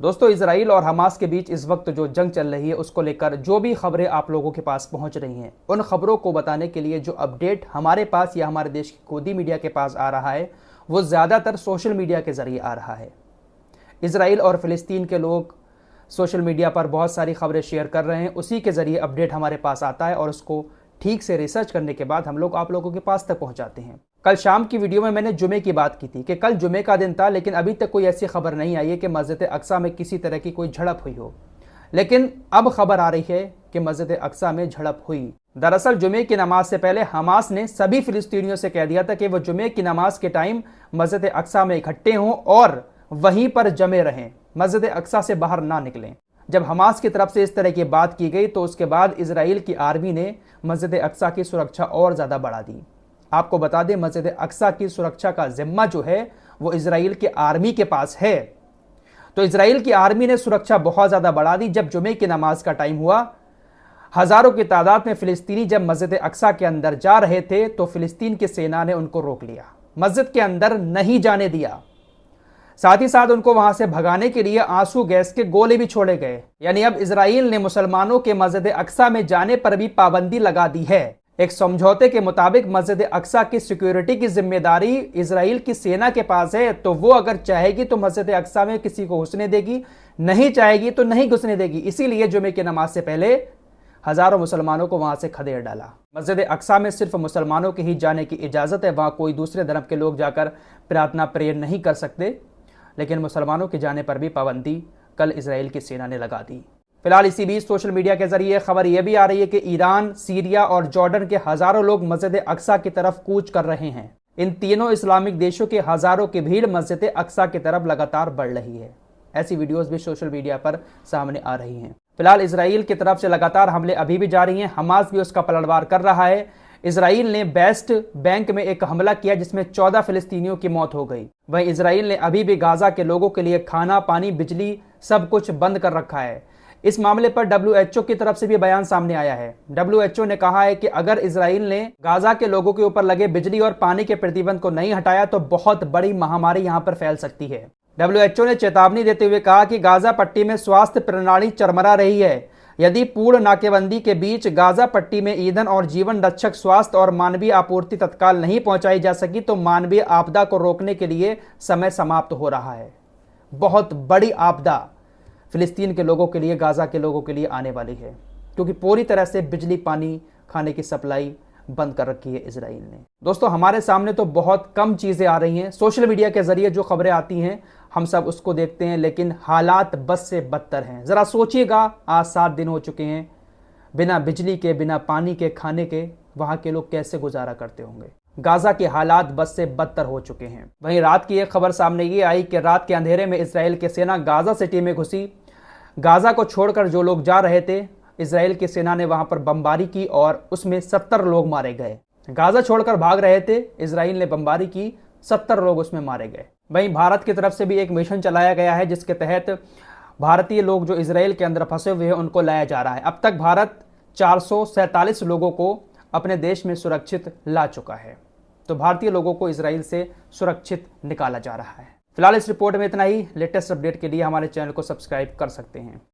दोस्तों, इजराइल और हमास के बीच इस वक्त जो जंग चल रही है उसको लेकर जो भी खबरें आप लोगों के पास पहुंच रही हैं, उन खबरों को बताने के लिए जो अपडेट हमारे पास या हमारे देश की गोदी मीडिया के पास आ रहा है वो ज़्यादातर सोशल मीडिया के ज़रिए आ रहा है। इजराइल और फ़िलिस्तीन के लोग सोशल मीडिया पर बहुत सारी खबरें शेयर कर रहे हैं, उसी के ज़रिए अपडेट हमारे पास आता है और उसको ठीक से रिसर्च करने के बाद हम लोग आप लोगों के पास तक पहुंचाते हैं। कल शाम की वीडियो में मैंने जुमे की बात की थी कि कल जुमे का दिन था, लेकिन अभी तक कोई ऐसी खबर नहीं आई है कि मस्जिद अक्सा में किसी तरह की कोई झड़प हुई हो। लेकिन अब खबर आ रही है कि मस्जिद अक्सा में झड़प हुई। दरअसल जुमे की नमाज से पहले हमास ने सभी फिलिस्तीनियों से कह दिया था कि वो जुमे की नमाज के टाइम मस्जिद अक्सा में इकट्ठे हों और वहीं पर जमे रहें, मस्जिद अक्सा से बाहर ना निकलें। जब हमास की तरफ से इस तरह की बात की गई तो उसके बाद इजराइल की आर्मी ने मस्जिद अक्सा की सुरक्षा और ज़्यादा बढ़ा दी। आपको बता दें, मस्जिद अक्सा की सुरक्षा का जिम्मा जो है वो इजराइल के आर्मी के पास है। तो इजराइल की आर्मी ने सुरक्षा बहुत ज़्यादा बढ़ा दी। जब जुमे की नमाज का टाइम हुआ, हज़ारों की तादाद में फ़िलिस्तीनी जब मस्जिद अक्सा के अंदर जा रहे थे तो फ़िलिस्तीन की सेना ने उनको रोक लिया, मस्जिद के अंदर नहीं जाने दिया। साथ ही साथ उनको वहां से भगाने के लिए आंसू गैस के गोले भी छोड़े गए। यानी अब इजराइल ने मुसलमानों के मस्जिद अक्सा में जाने पर भी पाबंदी लगा दी है। एक समझौते के मुताबिक मस्जिद अक्सा की सिक्योरिटी की जिम्मेदारी इजराइल की सेना के पास है, तो वो अगर चाहेगी तो मस्जिद अक्सा में किसी को घुसने देगी, नहीं चाहेगी तो नहीं घुसने देगी। इसीलिए जुमे की नमाज से पहले हजारों मुसलमानों को वहां से खदेड़ डाला। मस्जिद अक्सा में सिर्फ मुसलमानों के ही जाने की इजाजत है, वहां कोई दूसरे धर्म के लोग जाकर प्रार्थना प्रेयर नहीं कर सकते। लेकिन मुसलमानों के जाने पर भी पाबंदी कल इजराइल की सेना ने लगा दी। फिलहाल इसी बीच सोशल मीडिया के जरिए खबर यह भी आ रही है कि ईरान, सीरिया और जॉर्डन के हजारों लोग मस्जिद अक्सा की तरफ कूच कर रहे हैं। इन तीनों इस्लामिक देशों के हजारों की भीड़ मस्जिद अक्सा की तरफ लगातार बढ़ रही है। ऐसी वीडियोस भी सोशल मीडिया पर सामने आ रही हैं। फिलहाल इजराइल की तरफ से लगातार हमले अभी भी जारी हैं। हमास भी उसका पलटवार कर रहा है। इजराइल ने वेस्ट बैंक में एक हमला किया जिसमें 14 फिलिस्तीनियों की मौत हो गई। वहीं इजराइल ने अभी भी गाजा के लोगों के लिए खाना, पानी, बिजली सब कुछ बंद कर रखा है। इस मामले पर WHO की तरफ से भी बयान सामने आया है। WHO ने कहा है कि अगर इजराइल ने गाजा के लोगों के ऊपर लगे बिजली और पानी के प्रतिबंध को नहीं हटाया तो बहुत बड़ी महामारी यहां पर फैल सकती है। WHO ने चेतावनी देते हुए कहा कि गाजा पट्टी में स्वास्थ्य प्रणाली चरमरा रही है। यदि पूर्ण नाकेबंदी के बीच गाजा पट्टी में ईंधन और जीवन रक्षक स्वास्थ्य और मानवीय आपूर्ति तत्काल नहीं पहुंचाई जा सकी तो मानवीय आपदा को रोकने के लिए समय समाप्त हो रहा है। बहुत बड़ी आपदा फिलिस्तीन के लोगों के लिए, गाजा के लोगों के लिए आने वाली है, क्योंकि पूरी तरह से बिजली, पानी, खाने की सप्लाई बंद कर रखी है इजराइल ने। दोस्तों, हमारे सामने तो बहुत कम चीज़ें आ रही हैं। सोशल मीडिया के जरिए जो खबरें आती हैं हम सब उसको देखते हैं, लेकिन हालात बस से बदतर हैं। ज़रा सोचिएगा, आज 7 दिन हो चुके हैं बिना बिजली के, बिना पानी के, खाने के, वहाँ के लोग कैसे गुजारा करते होंगे। गाजा के हालात बस से बदतर हो चुके हैं। वहीं रात की एक खबर सामने ये आई कि रात के अंधेरे में इजराइल की सेना गाजा सिटी में घुसी। गाजा को छोड़कर जो लोग जा रहे थे, इजराइल की सेना ने वहां पर बमबारी की और उसमें 70 लोग मारे गए। गाजा छोड़कर भाग रहे थे, इजराइल ने बमबारी की, 70 लोग उसमें मारे गए। वहीं भारत की तरफ से भी एक मिशन चलाया गया है जिसके तहत भारतीय लोग जो इजराइल के अंदर फंसे हुए हैं उनको लाया जा रहा है। अब तक भारत 447 लोगों को अपने देश में सुरक्षित ला चुका है। तो भारतीय लोगों को इजराइल से सुरक्षित निकाला जा रहा है। फिलहाल इस रिपोर्ट में इतना ही। लेटेस्ट अपडेट के लिए हमारे चैनल को सब्सक्राइब कर सकते हैं।